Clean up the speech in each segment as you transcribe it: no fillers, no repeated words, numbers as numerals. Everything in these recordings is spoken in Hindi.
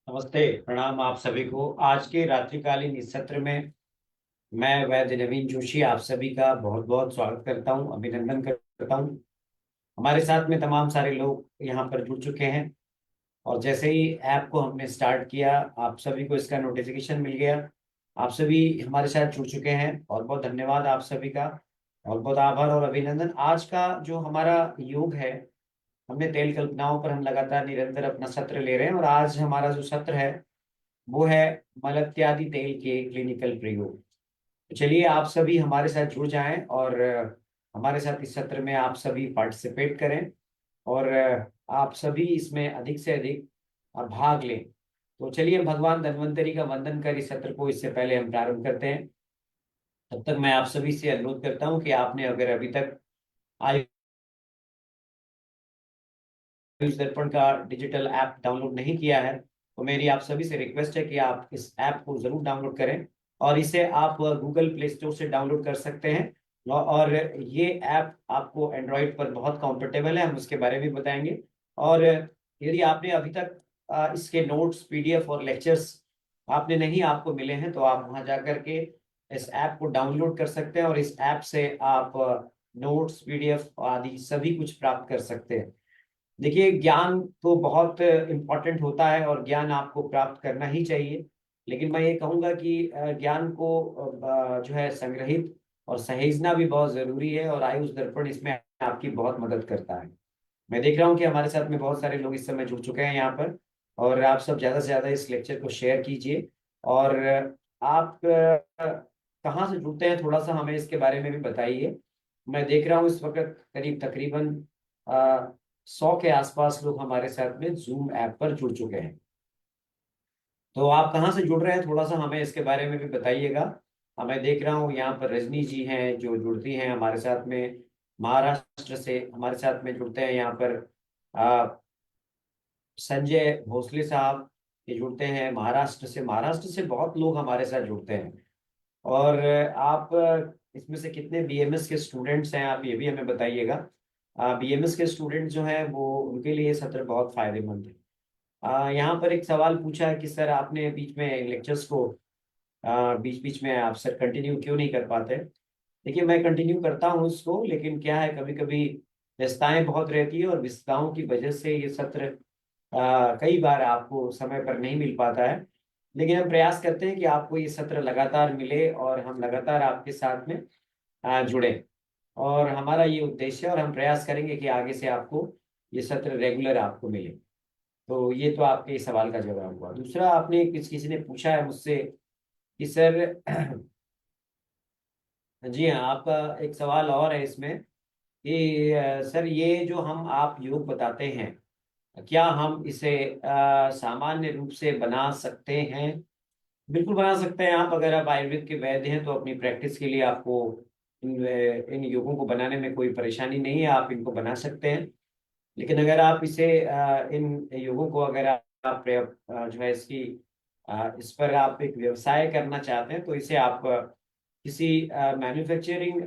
नमस्ते, प्रणाम आप सभी को। आज के रात्रिकालीन इस सत्र में मैं वैद्य नवीन जोशी आप सभी का बहुत बहुत स्वागत करता हूं, अभिनंदन करता हूं। हमारे साथ में तमाम सारे लोग यहाँ पर जुड़ चुके हैं और जैसे ही ऐप को हमने स्टार्ट किया, आप सभी को इसका नोटिफिकेशन मिल गया। आप सभी हमारे साथ जुड़ चुके हैं, बहुत बहुत धन्यवाद आप सभी का। बहुत बहुत आभार और अभिनंदन। आज का जो हमारा योग है, हमने तेल कल्पनाओं पर हम लगातार निरंतर अपना सत्र ले रहे हैं और आज हमारा जो सत्र है वो है मलत्यादि तेल के क्लिनिकल प्रयोग। तो चलिए आप सभी हमारे साथ जुड़ जाएं और हमारे साथ इस सत्र में आप सभी पार्टिसिपेट करें और आप सभी इसमें अधिक से अधिक भाग लें। तो चलिए भगवान धन्वंतरी का वंदन कर इस सत्र को इससे पहले हम प्रारंभ करते हैं। तब तक मैं आप सभी से अनुरोध करता हूं कि आपने अगर अभी तक आयुष दर्पण का डिजिटल ऐप डाउनलोड नहीं किया है तो मेरी आप सभी से रिक्वेस्ट है कि आप इस ऐप को जरूर डाउनलोड करें और इसे आप गूगल प्ले स्टोर से डाउनलोड कर सकते हैं। और ये ऐप आपको एंड्रॉइड पर बहुत कंफर्टेबल है, हम उसके बारे में बताएंगे। और यदि आपने अभी तक इसके नोट्स, पीडीएफ और लेक्चर्स आपने नहीं आपको मिले हैं तो आप वहां जा करके इस ऐप को डाउनलोड कर सकते हैं और इस ऐप से आप नोट्स, पीडीएफ आदि सभी कुछ प्राप्त कर सकते हैं। देखिए, ज्ञान तो बहुत इम्पोर्टेंट होता है और ज्ञान आपको प्राप्त करना ही चाहिए। लेकिन मैं ये कहूँगा कि ज्ञान को जो है संग्रहित और सहेजना भी बहुत जरूरी है और आयुष दर्पण इसमें आपकी बहुत मदद करता है। मैं देख रहा हूँ कि हमारे साथ में बहुत सारे लोग इस समय जुड़ चुके हैं यहाँ पर और आप सब ज्यादा से ज्यादा इस लेक्चर को शेयर कीजिए। और आप कहाँ से जुड़ते हैं थोड़ा सा हमें इसके बारे में भी बताइए। मैं देख रहा हूँ इस वक्त करीब तकरीबन 100 के आसपास लोग हमारे साथ में जूम ऐप पर जुड़ चुके हैं। तो आप कहाँ से जुड़ रहे हैं थोड़ा सा हमें इसके बारे में भी बताइएगा। मैं देख रहा हूँ यहाँ पर रजनी जी हैं जो जुड़ती हैं हमारे साथ में, महाराष्ट्र से हमारे साथ में जुड़ते हैं यहाँ पर। संजय भोसले साहब ये जुड़ते हैं महाराष्ट्र से। महाराष्ट्र से बहुत लोग हमारे साथ जुड़ते हैं। और आप इसमें से कितने बीएमएस के स्टूडेंट्स हैं आप ये भी हमें बताइएगा। बीएमएस के स्टूडेंट जो हैं वो उनके लिए ये सत्र बहुत फायदेमंद है। यहाँ पर एक सवाल पूछा है कि सर आपने बीच में लेक्चर्स को बीच बीच में आप सर कंटिन्यू क्यों नहीं कर पाते। देखिए, मैं कंटिन्यू करता हूँ इसको, लेकिन क्या है कभी कभी व्यस्तताएं बहुत रहती है और व्यस्तताओं की वजह से ये सत्र कई बार आपको समय पर नहीं मिल पाता है। लेकिन हम प्रयास करते हैं कि आपको ये सत्र लगातार मिले और हम लगातार आपके साथ में जुड़े। और हमारा ये उद्देश्य है और हम प्रयास करेंगे कि आगे से आपको ये सत्र रेगुलर आपको मिले। तो ये तो आपके इस सवाल का जवाब हुआ। दूसरा, आपने किसी ने पूछा है मुझसे कि सर जी हाँ, आपका एक सवाल और है इसमें कि सर ये जो हम आप योग बताते हैं, क्या हम इसे सामान्य रूप से बना सकते हैं। बिल्कुल बना सकते हैं आप। अगर आप आयुर्वेद के वैद्य हैं तो अपनी प्रैक्टिस के लिए आपको इन योगों को बनाने में कोई परेशानी नहीं है, आप इनको बना सकते हैं। लेकिन अगर आप इसे इन योगों को अगर आप जो है इसकी इस पर आप एक व्यवसाय करना चाहते हैं तो इसे आप किसी मैन्युफैक्चरिंग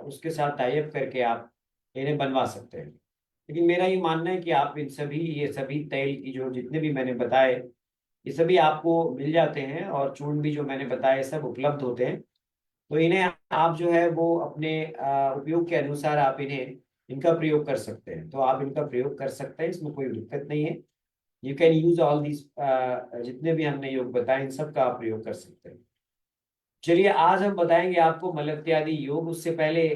उसके साथ टाई अप करके आप इन्हें बनवा सकते हैं। लेकिन मेरा ये मानना है कि आप इन सभी ये सभी तेल की जो जितने भी मैंने बताए ये सभी आपको मिल जाते हैं और चूर्ण भी जो मैंने बताए सब उपलब्ध होते हैं। तो इन्हें आप जो है वो अपने उपयोग के अनुसार आप इन्हें इनका प्रयोग कर सकते हैं। तो आप इनका प्रयोग कर सकते हैं, इसमें कोई दिक्कत नहीं है। You can use all these, जितने भी हमने योग बताए इन सब का आप प्रयोग कर सकते हैं। चलिए आज हम बताएंगे आपको मलत्यादि योग। उससे पहले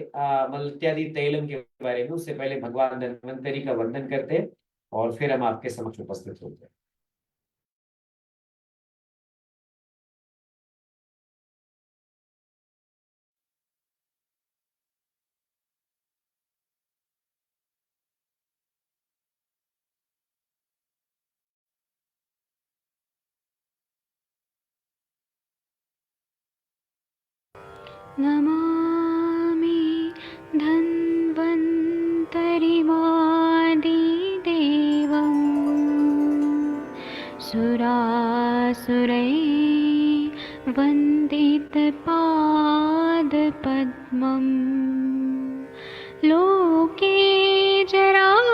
मलत्यादि तैलम के बारे में, उससे पहले भगवान धन्वंतरी का वंदन करते हैं और फिर हम आपके समक्ष उपस्थित होते हैं। नमामि धन्वन्तरिमादिदेवं सुरासुरैर्वन्दितपादपद्मं लोके जरारुभयमृत्युनाशनं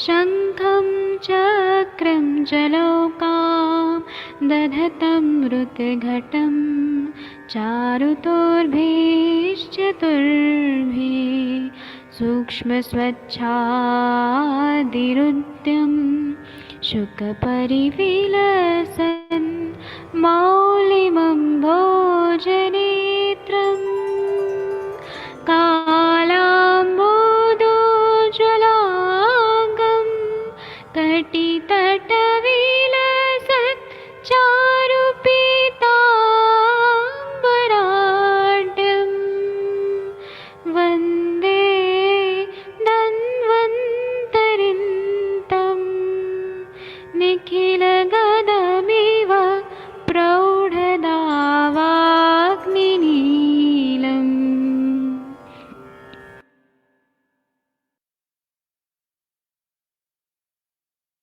शङ्खं चक्रं जलौकां दधतं मृतघटं चारुतोर्भिश्चतुर्भिः सूक्ष्मस्वच्छादिरुद्यं शुकपरिविलसन् मौलिमं भोजनेत्रम् कालाम्बोदोज्ज्वलाङ्गं कटितटविलसत् चारुपीताम्बराढ्यं वन्दे धन्वन्तरिन्तं निखिलगदमिव प्रौढदावाग्निनीलम्।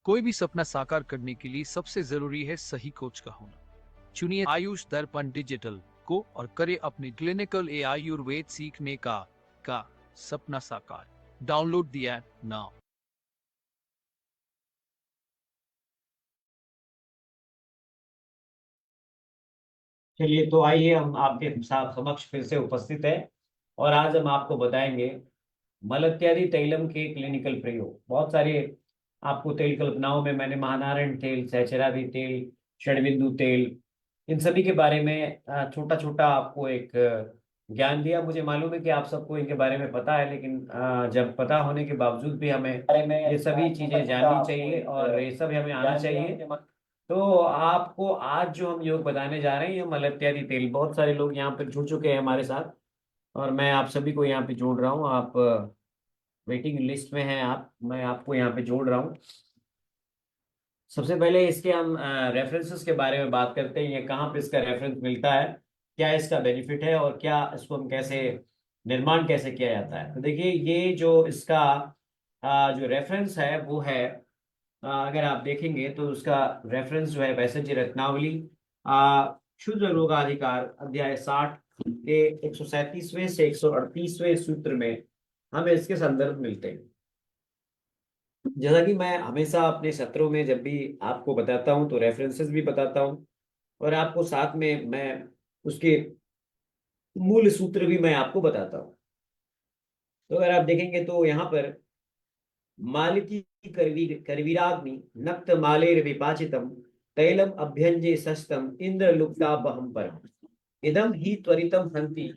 कोई भी सपना साकार करने के लिए सबसे जरूरी है सही कोच का होना। चुनिए आयुष दर्पण डिजिटल को और करे अपने क्लिनिकल आयुर्वेद सीखने का सपना साकार। Download the app now. चलिए, तो आइए हम आपके समक्ष फिर से उपस्थित है और आज हम आपको बताएंगे मलत्यादि तैलम के क्लिनिकल प्रयोग। बहुत सारे आपको तेल कल्पनाओं में मैंने महानारायण तेल, सहचरादि तेल, षडबिंदु तेल, इन सभी के बारे में छोटा छोटा आपको एक ज्ञान दिया। मुझे मालूम है कि आप सबको इनके बारे में पता है, लेकिन जब पता होने के बावजूद भी हमें ये सभी चीजें जाननी चाहिए और ये सब हमें आना चाहिए। तो आपको आज जो हम योग बताने जा रहे हैं, ये मलत्यादि तेल। बहुत सारे लोग यहाँ पे जुड़ चुके हैं हमारे साथ और मैं आप सभी को यहाँ पे जोड़ रहा हूँ। आप वेटिंग लिस्ट में हैं, मैं आपको यहाँ पे जोड़ रहा हूँ। सबसे पहले इसके हम रेफरेंसेस के बारे में बात करते हैं। ये कहाँ पे इसका रेफरेंस मिलता है, क्या इसका बेनिफिट है और क्या इसको हम कैसे निर्माण कैसे किया जाता है। तो देखिए, ये जो इसका जो रेफरेंस है वो है, अगर आप देखेंगे तो उसका रेफरेंस जो है वैसे जी रत्नावली शुद्ध रोगाधिकार अध्याय 60 के 137वें से 138वें सूत्र में हमें इसके संदर्भ मिलते हैं। जैसा कि मैं हमेशा अपने सत्रों में जब भी आपको बताता हूं तो रेफरेंसेस भी बताता हूं और आपको साथ में मैं उसके मूल सूत्र भी मैं आपको बताता हूं। तो अगर आप देखेंगे तो यहाँ पर मालिकी करवीराग्नि नक्त मालेर विपाचितम तैलम अभ्यंजे सस्तम इंद्र लुप्तापहम परम इदम ही त्वरितम हंति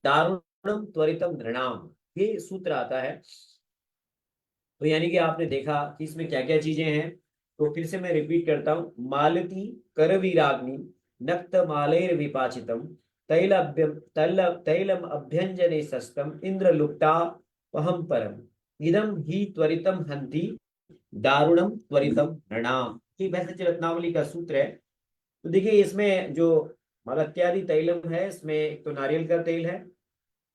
दारुणम त्वरितम नृणाम। ये सूत्र आता है। तो यानी कि आपने देखा कि इसमें क्या क्या चीजें हैं। तो फिर से मैं रिपीट करता हूँ, मालती करवीराग्नि नक्त मालेर विपाचितम तैलम अभ्यंजने सस्तम इंद्र लुप्ता वहम परम इदम ही त्वरितम हंति दारुणम त्वरितम नृणाम। ये वैसे रत्नावली का सूत्र है। तो देखिए, इसमें जो मलत्यादि तैलम है, इसमें एक तो नारियल का तेल है,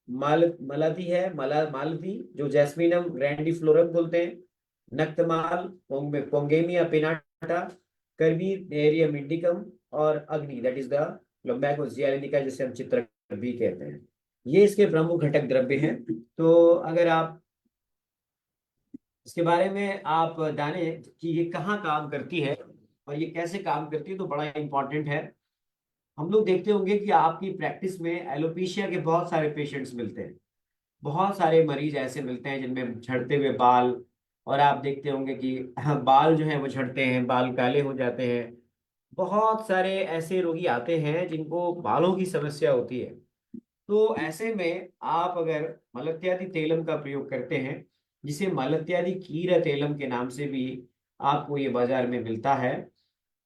मालती है, मालती जो जैस्मिनम ग्रैंडिफ्लोरम बोलते हैं, नक्तमाल पोंगेमिया पिनाटा, करवीर नेरियम इंडिकम और अग्नि दैट इज द लुम्बैको जियालिनिका जिसे हम चित्र भी कहते हैं। ये इसके प्रमुख घटक द्रव्य हैं। तो अगर आप इसके बारे में आप जाने कि ये कहाँ काम करती है और ये कैसे काम करती है, तो बड़ा इंपॉर्टेंट है। हम लोग देखते होंगे कि आपकी प्रैक्टिस में एलोपेशिया के बहुत सारे पेशेंट्स मिलते हैं। बहुत सारे मरीज ऐसे मिलते हैं जिनमें झड़ते हुए बाल, और आप देखते होंगे कि बाल जो है वो झड़ते हैं, बाल काले हो जाते हैं। बहुत सारे ऐसे रोगी आते हैं जिनको बालों की समस्या होती है। तो ऐसे में आप अगर मलत्यादि तेलम का प्रयोग करते हैं, जिसे मलत्यादि कीरा तेलम के नाम से भी आपको ये बाजार में मिलता है,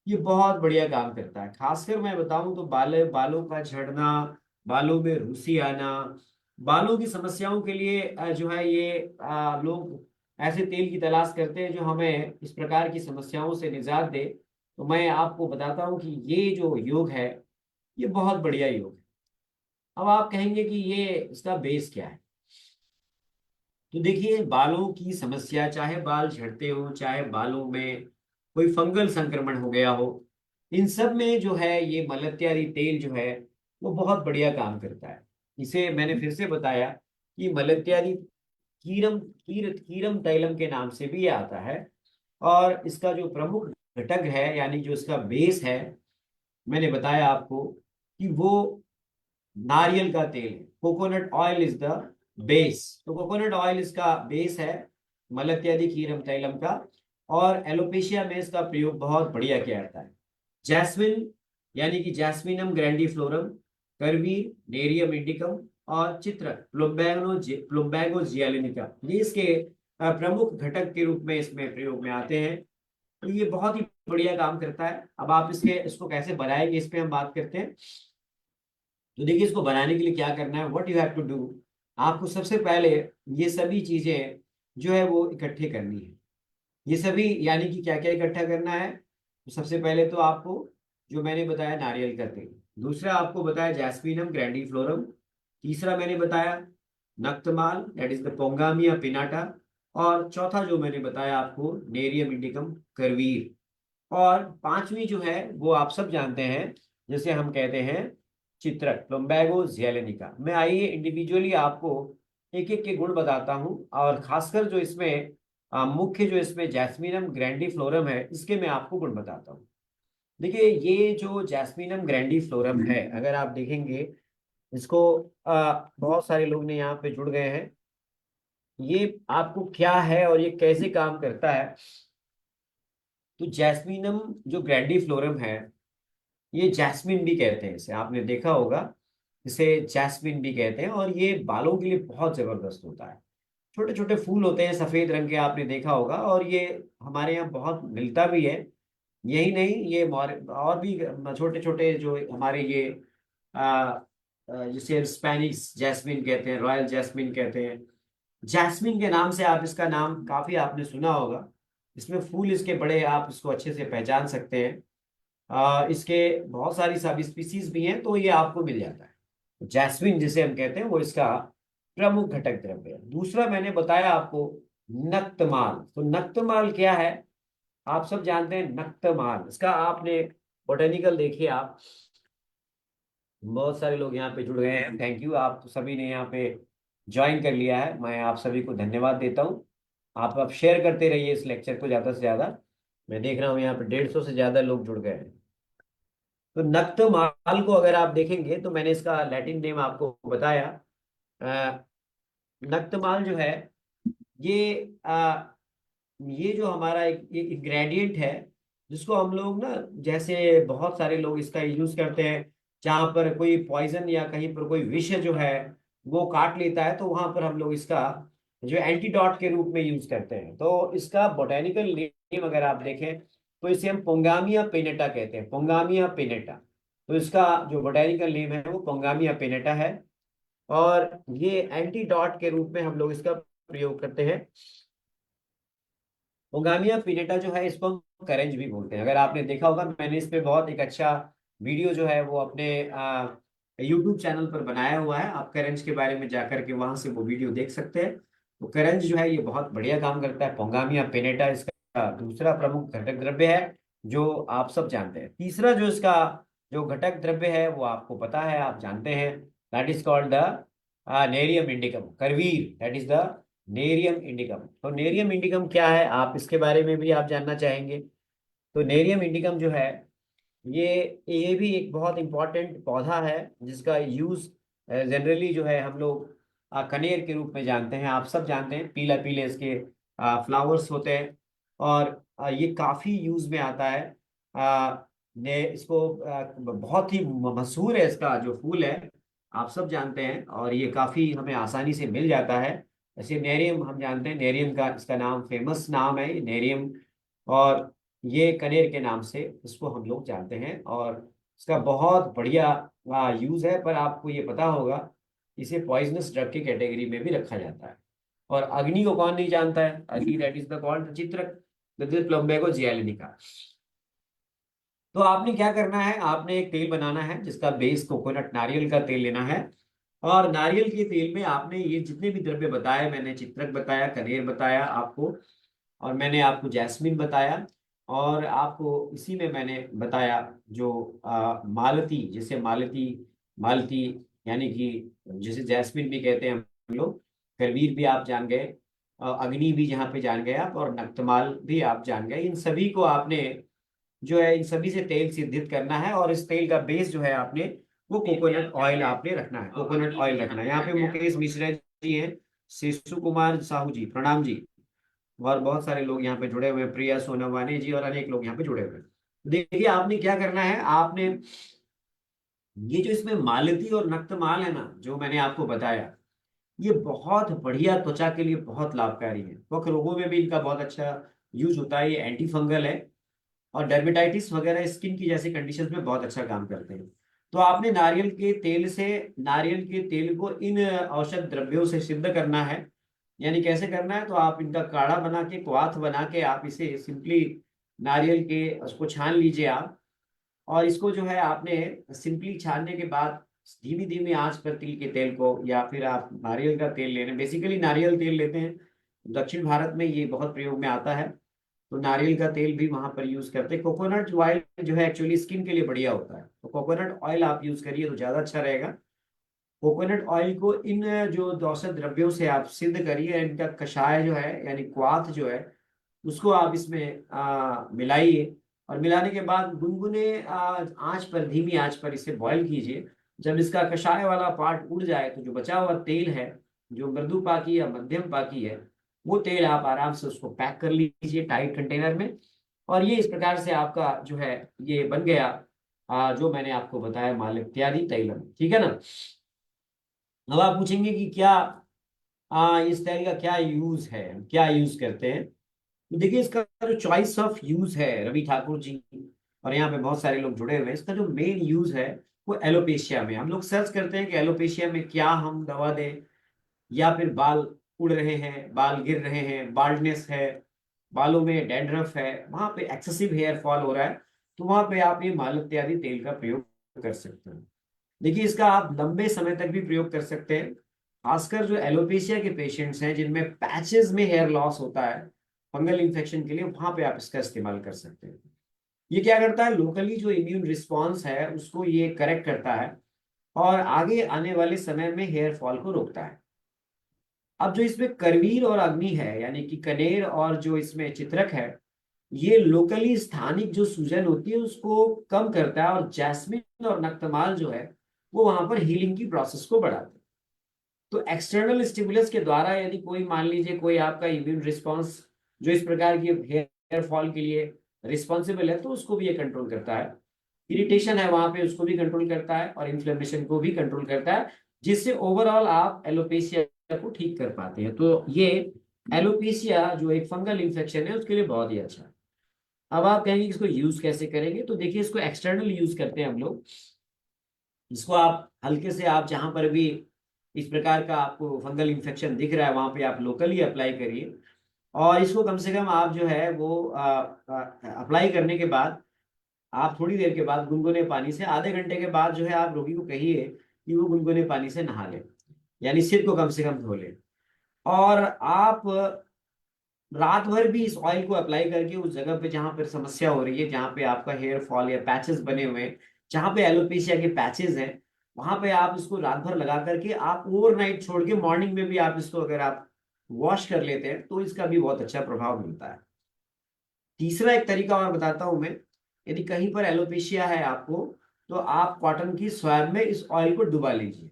ये बहुत बढ़िया काम करता है। खासकर मैं बताऊं तो बालों का झड़ना, बालों में रूसी आना, बालों की समस्याओं के लिए जो है ये लोग ऐसे तेल की तलाश करते हैं जो हमें इस प्रकार की समस्याओं से निजात दे। तो मैं आपको बताता हूं कि ये जो योग है, ये बहुत बढ़िया योग है। अब आप कहेंगे कि ये इसका बेस क्या है। तो देखिए, बालों की समस्या, चाहे बाल झड़ते हो, चाहे बालों में कोई फंगल संक्रमण हो गया हो, इन सब में जो है ये मलत्यादि तेल जो है वो बहुत बढ़िया काम करता है। इसे मैंने फिर से बताया कि मलत्यादि कीरम तैलम के नाम से भी ये आता है। और इसका जो प्रमुख घटक है यानी जो इसका बेस है, मैंने बताया आपको कि वो नारियल का तेल है। Coconut oil is the base. तो कोकोनट ऑयल इसका बेस है, मलत्यादि कीरम तैलम का। और एलोपेशिया में इसका प्रयोग बहुत बढ़िया किया जाता है। जैस्मिन यानी कि जैस्मिनम ग्रैंडीफ्लोरम, करवीर, नेरियम इंडिकम और चित्रक प्लुम्बैगो जियालिनिका, ये इसके प्रमुख घटक के रूप में इसमें प्रयोग में आते हैं। तो ये बहुत ही बढ़िया काम करता है। अब आप इसको कैसे बनाएंगे इस पे हम बात करते हैं। तो देखिए, इसको बनाने के लिए क्या करना है, what you have to do. आपको सबसे पहले ये सभी चीजें जो है वो इकट्ठे करनी है। ये सभी यानी कि क्या क्या इकट्ठा करना है। तो सबसे पहले तो आपको जो मैंने बताया नारियल का तेल, दूसरा आपको बताया जैस्मीनम ग्रैंडीफ्लोरम, तीसरा मैंने बताया नक्तमाल दैट इज द पोंगामिया पिनाटा, और चौथा जो मैंने बताया आपको नेरियम इंडिकम करवीर, और पांचवी जो है वो आप सब जानते हैं, जिसे हम कहते हैं चित्रक प्लम्बैगो जियालेनिका। मैं आइए इंडिविजुअली आपको एक एक के गुण बताता हूँ, और खासकर जो इसमें मुख्य जो इसमें जैस्मीनम ग्रैंडीफ्लोरम है, इसके मैं आपको गुण बताता हूँ। देखिए, ये जो जैस्मीनम ग्रैंडीफ्लोरम है, अगर आप देखेंगे इसको, बहुत सारे लोग ने यहाँ पे जुड़ गए हैं। ये आपको क्या है और ये कैसे काम करता है। तो जैस्मीनम जो ग्रैंडीफ्लोरम है, ये जैस्मिन भी कहते हैं, इसे आपने देखा होगा, इसे जैस्मिन भी कहते हैं। और ये बालों के लिए बहुत जबरदस्त होता है। छोटे छोटे फूल होते हैं सफेद रंग के, आपने देखा होगा, और ये हमारे यहाँ बहुत मिलता भी है। यही नहीं, ये और भी छोटे छोटे जो हमारे ये आ, जिसे स्पेनिश जैस्मिन कहते हैं, रॉयल जैस्मिन कहते हैं। जैस्मिन के नाम से आप इसका नाम काफी आपने सुना होगा। इसमें फूल इसके बड़े, आप इसको अच्छे से पहचान सकते हैं। इसके बहुत सारी सब स्पीसीज भी हैं, तो ये आपको मिल जाता है। जैस्मिन जिसे हम कहते हैं वो इसका प्रमुख घटक द्रव्य है। दूसरा मैंने बताया आपको नक्तमाल। तो नक्तमाल क्या है, आप सब जानते हैं नक्तमाल। इसका आपने बोटेनिकल देखिए आप, बहुत सारे लोग यहाँ पे जुड़ गए हैं, थैंक यू, आप सभी ने यहाँ पे ज्वाइन कर लिया है, मैं आप सभी को धन्यवाद देता हूँ। आप शेयर करते रहिए इस लेक्चर को ज़्यादा से ज़्यादा। मैं देख रहा हूँ यहाँ पे 150 से ज़्यादा लोग जुड़ गए हैं। तो नक्तमाल को अगर आप देखेंगे, तो मैंने इसका लैटिन नेम आपको बताया। अ, नक्तमाल जो है, ये ये जो हमारा एक इंग्रेडिएंट है, जिसको हम लोग ना, जैसे बहुत सारे लोग इसका यूज करते हैं, जहां पर कोई पॉइजन या कहीं पर कोई विष जो है वो काट लेता है, तो वहां पर हम लोग इसका जो एंटीडॉट के रूप में यूज करते हैं। तो इसका बोटेनिकल नेम अगर आप देखें, तो इसे हम पोंगामिया पेनेटा कहते हैं, पोंगामिया पेनेटा। तो इसका जो बोटेनिकल नेम है वो पोंगामिया पेनेटा है। और ये एंटीडॉट के रूप में हम लोग इसका प्रयोग करते हैं। मोंगामिया पिनेटा जो है, इसको हम करंज भी बोलते हैं। अगर आपने देखा होगा, मैंने इस पे बहुत एक अच्छा वीडियो जो है वो अपने यूट्यूब चैनल पर बनाया हुआ है। आप करंज के बारे में जाकर के वहां से वो वीडियो देख सकते हैं। तो करंज जो है ये बहुत बढ़िया काम करता है। पोंगामिया पिनेटा इसका दूसरा प्रमुख घटक द्रव्य है, जो आप सब जानते हैं। तीसरा जो इसका जो घटक द्रव्य है वो आपको पता है, आप जानते हैं, that is called the nerium indicum करवीर, that is the nerium indicum. तो नेरियम इंडिकम क्या है, आप इसके बारे में भी आप जानना चाहेंगे। तो नेरियम इंडिकम जो है, ये ये भी एक बहुत इंपॉर्टेंट पौधा है, जिसका यूज जनरली जो है हम लोग कनेर के रूप में जानते हैं। आप सब जानते हैं, पीला पीले इसके फ्लावर्स होते हैं। और ये काफी यूज में आता है। आ, ने इसको बहुत ही मशहूर है, इसका जो फूल है आप सब जानते हैं, और ये काफी हमें आसानी से मिल जाता है। ऐसे नेरियम हम जानते हैं, नेरियम का इसका नाम फेमस नाम है, ये नेरियम। और ये कनेर के नाम से इसको हम लोग जानते हैं, और इसका बहुत बढ़िया यूज है। पर आपको ये पता होगा, इसे पॉइजनस ड्रग की कैटेगरी में भी रखा जाता है। और अग्नि को कौन नहीं जानता है, अग्नि दैट इज द कॉल्ड चित्रक, प्लम्बेगो जियालिनिका। तो आपने क्या करना है, आपने एक तेल बनाना है जिसका बेस कोकोनट नारियल का तेल लेना है। और नारियल के तेल में आपने ये जितने भी द्रव्य बताए, मैंने चित्रक बताया, कनेर बताया आपको, और मैंने आपको जैस्मिन बताया, और आपको इसी में मैंने बताया जो मालती, जिसे मालती मालती यानी कि जिसे जैस्मिन भी कहते हैं हम लोग, करवीर भी आप जान गए, अग्नि भी जहाँ पे जान गए आप, और नक्तमाल भी आप जान गए। इन सभी को आपने जो है इन सभी से तेल सिद्धित करना है, और इस तेल का बेस जो है आपने वो कोकोनट ऑयल आपने रखना है, कोकोनट ऑयल रखना है। यहाँ पे मुकेश मिश्रा जी हैं, शिशु कुमार साहू जी, प्रणाम जी, और बहुत सारे लोग यहाँ पे जुड़े हुए हैं, प्रिया सोनवाने जी और अनेक लोग यहाँ पे जुड़े हुए हैं। देखिए आपने क्या करना है, आपने ये जो इसमें मालती और नक्तमाल है ना, जो मैंने आपको बताया, ये बहुत बढ़िया, त्वचा के लिए बहुत लाभकारी है। त्वक रोगों में भी इनका बहुत अच्छा यूज होता है। ये एंटी फंगल है, और डर्मेटाइटिस वगैरह स्किन की जैसी कंडीशंस में बहुत अच्छा काम करते हैं। तो आपने नारियल के तेल को इन औषध द्रव्यों से सिद्ध करना है। यानी कैसे करना है, तो आप इनका काढ़ा बना के, क्वाथ बना के, आप इसे सिंपली नारियल के उसको छान लीजिए आप। और इसको जो है आपने सिंपली छानने के बाद धीमी धीमी आंच पर तिल के तेल को, या फिर आप नारियल का तेल लेने, बेसिकली नारियल तेल लेते हैं, दक्षिण भारत में ये बहुत प्रयोग में आता है, तो नारियल का तेल भी वहां पर यूज करते हैं। कोकोनट ऑयल जो है एक्चुअली स्किन के लिए बढ़िया होता है, तो कोकोनट ऑयल आप यूज करिए तो ज्यादा अच्छा रहेगा। कोकोनट ऑयल को इन जो औषध द्रव्यों से आप सिद्ध करिए, इनका कषाय जो है यानी क्वाथ जो है, उसको आप इसमें मिलाइए। और मिलाने के बाद गुनगुने आंच पर, धीमी आंच पर इसे बॉईल कीजिए। जब इसका कषाय वाला पार्ट उड़ जाए, तो जो बचा हुआ तेल है, जो मृदु पाकी या मध्यम पाकी है, वो तेल आप आराम से उसको पैक कर लीजिए टाइट कंटेनर में। और ये इस प्रकार से आपका जो है ये बन गया, जो मैंने आपको बताया, मालित्यादि तैलम। ठीक है ना। अब आप पूछेंगे कि क्या इस तेल का क्या यूज है, क्या यूज करते हैं। तो देखिए इसका जो चॉइस ऑफ यूज है रवि ठाकुर जी, और यहाँ पे बहुत सारे लोग जुड़े हुए हैं, इसका जो मेन यूज है वो एलोपेशिया में। हम लोग सर्च करते हैं कि एलोपेशिया में क्या हम दवा दें, या फिर बाल उड़ रहे हैं, बाल गिर रहे हैं, बाल्डनेस है, बालों में डैंड्रफ है, वहां पे एक्सेसिव हेयर फॉल हो रहा है, तो वहां पे आप ये माल इत्यादि तेल का प्रयोग कर सकते हैं। देखिए इसका आप लंबे समय तक भी प्रयोग कर सकते हैं। खासकर जो एलोपेशिया के पेशेंट्स हैं, जिनमें पैचेस में हेयर लॉस होता है फंगल इन्फेक्शन के लिए, वहां पे आप इसका इस्तेमाल कर सकते हैं। ये क्या करता है, लोकली जो इम्यून रिस्पॉन्स है उसको ये करेक्ट करता है, और आगे आने वाले समय में हेयर फॉल को रोकता है। अब जो इसमें करवीर और अग्नि है, यानी कि कनेर और जो इसमें चित्रक है, ये लोकली स्थानिक जो सूजन होती है उसको कम करता है, और जैस्मिन और नक्तमाल जो है वो वहां पर हीलिंग की प्रोसेस को बढ़ाता है। तो एक्सटर्नल स्टिमुलस के द्वारा, यदि कोई मान लीजिए कोई आपका इम्यून रिस्पॉन्स जो इस प्रकार की हेयर फॉल के लिए रिस्पॉन्सिबल है, तो उसको भी ये कंट्रोल करता है। इरिटेशन है वहां पे, उसको भी कंट्रोल करता है, और इन्फ्लेमेशन को भी कंट्रोल करता है, जिससे ओवरऑल आप एलोपेशिया को ठीक कर पाते हैं। तो ये एलोपेशिया जो एक फंगल इन्फेक्शन है उसके लिए बहुत ही अच्छा है। अब आप कहेंगे कि इसको यूज कैसे करेंगे, तो देखिए इसको एक्सटर्नल यूज करते हैं हम लोग। इसको आप हल्के से, आप जहां पर भी इस प्रकार का आपको फंगल इन्फेक्शन दिख रहा है, वहां पे आप लोकली अप्लाई करिए। और इसको कम से कम आप जो है वो अप्लाई करने के बाद, आप थोड़ी देर के बाद गुनगुने पानी से, आधे घंटे के बाद जो है आप रोगी को कहिए कि वो गुनगुने पानी से नहा ले, यानी सिर को कम से कम धो ले। और आप रात भर भी इस ऑयल को अप्लाई करके उस जगह पे जहां पर समस्या हो रही है, जहां पे आपका हेयर फॉल या पैचेस बने हुए हैं, जहां पे एलोपेशिया के पैचेस हैं, वहां पे आप इसको रात भर लगा करके आप ओवरनाइट छोड़ के मॉर्निंग में भी आप इसको अगर आप वॉश कर लेते हैं, तो इसका भी बहुत अच्छा प्रभाव मिलता है। तीसरा एक तरीका और बताता हूं मैं। यदि कहीं पर एलोपेशिया है आपको, तो आप कॉटन की स्वैब में इस ऑयल को डुबा लीजिए,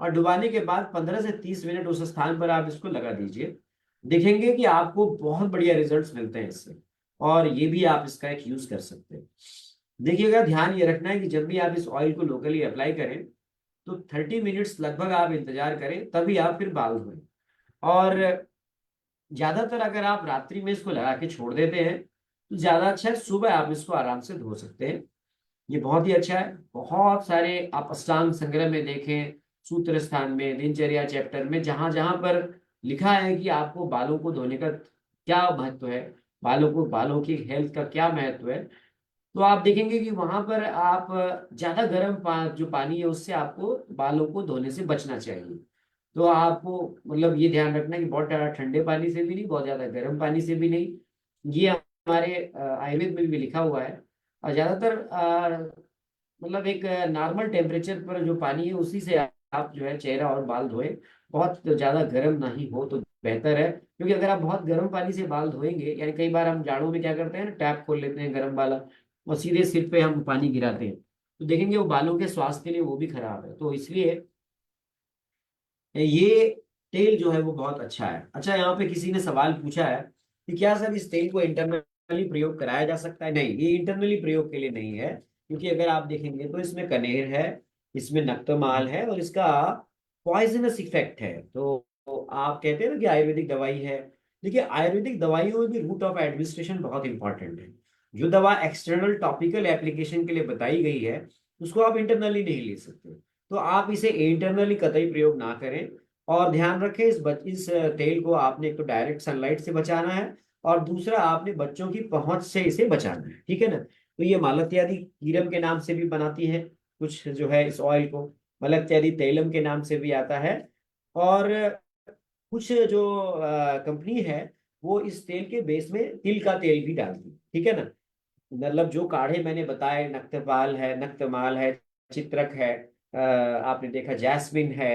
और डुबाने के बाद 15 से 30 मिनट उस स्थान पर आप इसको लगा दीजिए। देखेंगे कि आपको बहुत बढ़िया रिजल्ट्स मिलते हैं इससे, और ये भी आप इसका एक यूज कर सकते हैं। देखिएगा, ध्यान ये रखना है कि जब भी आप इस ऑयल को लोकली अप्लाई करें, तो 30 मिनट्स लगभग आप इंतजार करें, तभी आप फिर बाल धोएं। और ज्यादातर अगर आप रात्रि में इसको लगा के छोड़ देते हैं, तो ज्यादा अच्छा है, सुबह आप इसको आराम से धो सकते हैं। ये बहुत ही अच्छा है। बहुत सारे आप अष्टांग संग्रह में देखें, सूत्र स्थान में, दिनचर्या चैप्टर में, जहां जहां पर लिखा है कि आपको बालों को धोने का क्या महत्व है, बालों की हेल्थ का क्या महत्व है, तो आप देखेंगे कि वहां पर आप ज्यादा गर्म जो पानी है उससे आपको बालों को धोने से बचना चाहिए। तो आपको मतलब ये ध्यान रखना कि बहुत ज्यादा ठंडे पानी से भी नहीं, बहुत ज्यादा गर्म पानी से भी नहीं। ये हमारे आयुर्वेद में भी लिखा हुआ है। और ज्यादातर मतलब एक नॉर्मल टेम्परेचर पर जो पानी है उसी से आप जो है चेहरा और बाल धोएं, बहुत ज्यादा गर्म नहीं हो तो बेहतर है, क्योंकि अगर आप बहुत गर्म पानी से बाल धोएंगे, यानी कई बार हम जाड़ों में क्या करते हैं ना, टैप खोल लेते हैं गर्म वाला और सीधे सिर पे हम पानी गिराते हैं, तो देखेंगे वो बालों के स्वास्थ्य के लिए वो भी खराब है। तो इसलिए ये तेल जो है वो बहुत अच्छा है। अच्छा, यहाँ पे किसी ने सवाल पूछा है कि क्या सर इस तेल को इंटरनली प्रयोग कराया जा सकता है? नहीं, ये इंटरनली प्रयोग के लिए नहीं है, क्योंकि अगर आप देखेंगे तो इसमें कनेर है, इसमें नक्तमाल है और इसका पॉइजनस इफेक्ट है। तो आप कहते हैं ना कि आयुर्वेदिक दवाई है, देखिए आयुर्वेदिक दवाइयों में भी रूट ऑफ एडमिनिस्ट्रेशन बहुत इंपॉर्टेंट है। जो दवा एक्सटर्नल टॉपिकल एप्लीकेशन के लिए बताई गई है, उसको आप इंटरनली नहीं ले सकते। तो आप इसे इंटरनली कतई प्रयोग ना करें। और ध्यान रखें, इस तेल को आपने एक तो डायरेक्ट सनलाइट से बचाना है, और दूसरा आपने बच्चों की पहुंच से इसे बचाना है, ठीक है ना। तो ये मालत्यादि कीरम के नाम से भी बनाती है, कुछ जो है इस ऑयल को मलत्यादि तैलम के नाम से भी आता है। और कुछ जो कंपनी है वो इस तेल के बेस में तिल का तेल भी डालती है, ठीक है ना। मतलब जो काढ़े मैंने बताए, नक्तपाल है, नक्तमाल है, चित्रक है, आपने देखा जैस्मिन है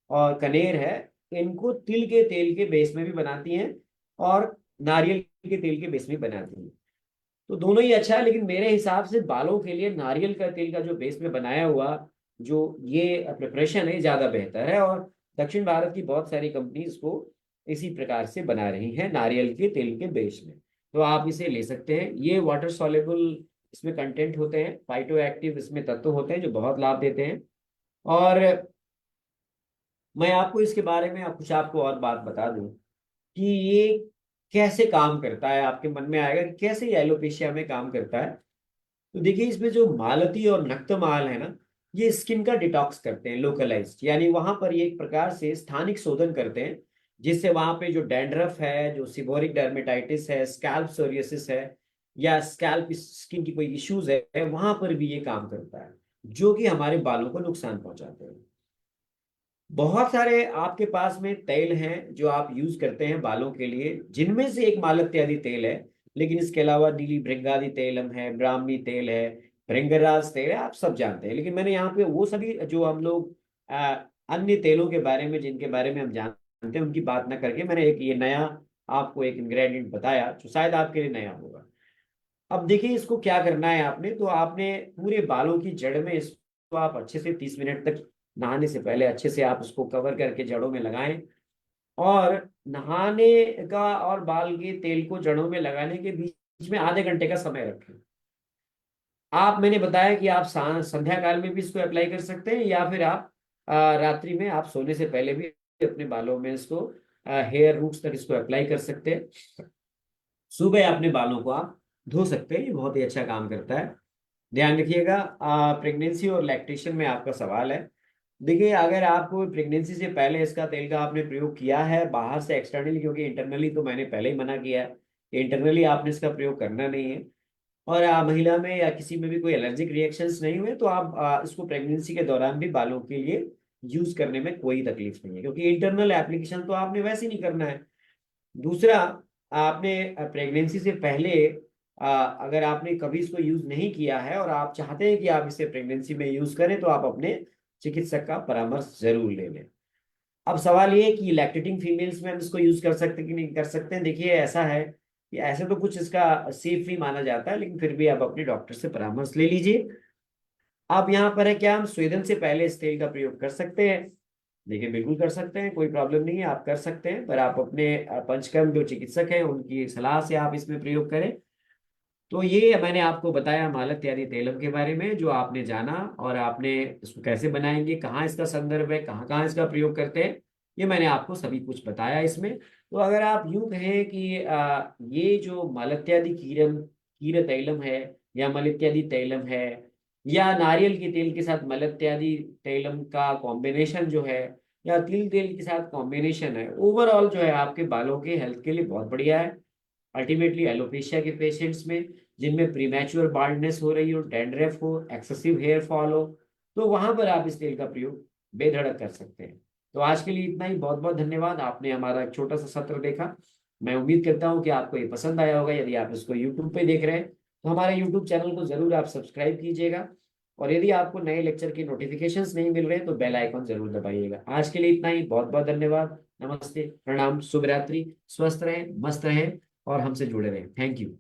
और कनेर है, इनको तिल के तेल के बेस में भी बनाती हैं और नारियल के तेल के बेस में बनाती हैं। तो दोनों ही अच्छा है, लेकिन मेरे हिसाब से बालों के लिए नारियल का तेल का जो बेस में बनाया हुआ जो ये प्रिपरेशन है ज्यादा बेहतर है। और दक्षिण भारत की बहुत सारी कंपनीज को इसी प्रकार से बना रही हैं नारियल के तेल के बेस में। तो आप इसे ले सकते हैं। ये वाटर सॉल्युबल इसमें कंटेंट होते हैं, फाइटो एक्टिव इसमें तत्व होते हैं जो बहुत लाभ देते हैं। और मैं आपको इसके बारे में कुछ आपको और बात बता दूं कि ये कैसे काम करता है। आपके मन में आएगा कि कैसे ये एलोपेशिया में काम करता है। तो देखिए, इसमें जो मालती और नक्तमाल है ना, ये स्किन का डिटॉक्स करते हैं, लोकलाइज्ड, यानी वहां पर ये एक प्रकार से स्थानिक शोधन करते हैं, जिससे वहां पे जो डैंड्रफ है, जो सिबोरिक डर्मेटाइटिस है, स्कैल्प सोरियोसिस है, या स्कैल्प स्किन की कोई इश्यूज है, वहां पर भी ये काम करता है, जो कि हमारे बालों को नुकसान पहुंचाते हैं। बहुत सारे आपके पास में तेल हैं जो आप यूज करते हैं बालों के लिए, जिनमें से एक मालत्यादि तेल है, लेकिन इसके अलावा नीली भृंगादि तेलम है, ब्राह्मी तेल है, भृंगराज तेल है, आप सब जानते हैं। लेकिन मैंने यहाँ पे वो सभी जो हम लोग अन्य तेलों के बारे में, जिनके बारे में हम जानते हैं, उनकी बात ना करके मैंने एक ये नया आपको एक इंग्रेडिएंट बताया जो शायद आपके लिए नया होगा। अब देखिए, इसको क्या करना है आपने, तो आपने पूरे बालों की जड़ में इसको आप अच्छे से 30 मिनट तक नहाने से पहले अच्छे से आप उसको कवर करके जड़ों में लगाएं। और नहाने का और बाल के तेल को जड़ों में लगाने के बीच में आधे घंटे का समय रखें। आप, मैंने बताया कि आप संध्या काल में भी इसको अप्लाई कर सकते हैं, या फिर आप रात्रि में आप सोने से पहले भी अपने बालों में इसको हेयर रूट्स तक इसको अप्लाई कर सकते हैं। सुबह अपने बालों को आप धो सकते हैं, ये बहुत ही अच्छा काम करता है। ध्यान रखिएगा, प्रेगनेंसी और लैक्टेशन में आपका सवाल है। देखिए, अगर आपको प्रेगनेंसी से पहले इसका तेल का आपने प्रयोग किया है बाहर से एक्सटर्नली, क्योंकि इंटरनली तो मैंने पहले ही मना किया है, इंटरनली आपने इसका प्रयोग करना नहीं है। और महिला में या किसी में भी कोई एलर्जिक रिएक्शंस नहीं हुए, तो आप इसको प्रेगनेंसी के दौरान भी बालों के लिए यूज करने में कोई तकलीफ नहीं है, क्योंकि इंटरनल एप्लीकेशन तो आपने वैसे ही नहीं करना है। दूसरा, आपने प्रेगनेंसी से पहले अगर आपने कभी इसको यूज नहीं किया है और आप चाहते हैं कि आप इसे प्रेगनेंसी में यूज करें, तो आप अपने चिकित्सक का परामर्श जरूर ले लें। अब सवाल ये है कि लैक्टेटिंग फीमेल्स में हम इसको यूज कर सकते हैं कि नहीं कर सकते हैं। देखिए, ऐसा है कि ऐसे तो कुछ इसका सेफ ही माना जाता है, लेकिन फिर भी आप अपने डॉक्टर से परामर्श ले लीजिए। अब यहाँ पर है क्या हम स्वेदन से पहले इस तेल का प्रयोग कर सकते हैं? देखिए, बिल्कुल कर सकते हैं, कोई प्रॉब्लम नहीं है, आप कर सकते हैं, पर आप अपने पंचकर्म जो चिकित्सक हैं उनकी सलाह से आप इसमें प्रयोग करें। तो ये मैंने आपको बताया मालक इत्यादि तेलम के बारे में, जो आपने जाना, और आपने इसको कैसे बनाएंगे, कहाँ इसका संदर्भ है, कहाँ कहाँ इसका प्रयोग करते हैं, ये मैंने आपको सभी कुछ बताया इसमें। तो अगर आप यूं कहें कि ये जो मलत्यादि कीर तैलम है, या मलत्यादि तैलम है, या नारियल के तेल के साथ मलत्यादि तैलम का कॉम्बिनेशन जो है, या तिल तेल के साथ कॉम्बिनेशन है, ओवरऑल जो है आपके बालों के हेल्थ के लिए बहुत बढ़िया है। अल्टीमेटली एलोपेशिया के पेशेंट्स में, जिनमें प्रीमैच्योर बाल्डनेस हो रही हो, डैंड्रफ हो, एक्सेसिव हेयर फॉल हो, तो वहां पर आप इस तेल का प्रयोग बेधड़क कर सकते हैं। तो आज के लिए इतना ही। बहुत बहुत धन्यवाद, आपने हमारा एक छोटा सा सत्र देखा। मैं उम्मीद करता हूँ कि आपको ये पसंद आया होगा। यदि आप इसको यूट्यूब पे देख रहे हैं, तो हमारे यूट्यूब चैनल को जरूर आप सब्सक्राइब कीजिएगा, और यदि आपको नए लेक्चर की नोटिफिकेशंस नहीं मिल रहे हैं तो बेल आइकॉन जरूर दबाइएगा। आज के लिए इतना ही, बहुत बहुत धन्यवाद। नमस्ते, प्रणाम, शुभ रात्रि, स्वस्थ रहें, मस्त रहें और हमसे जुड़े रहें। Thank you.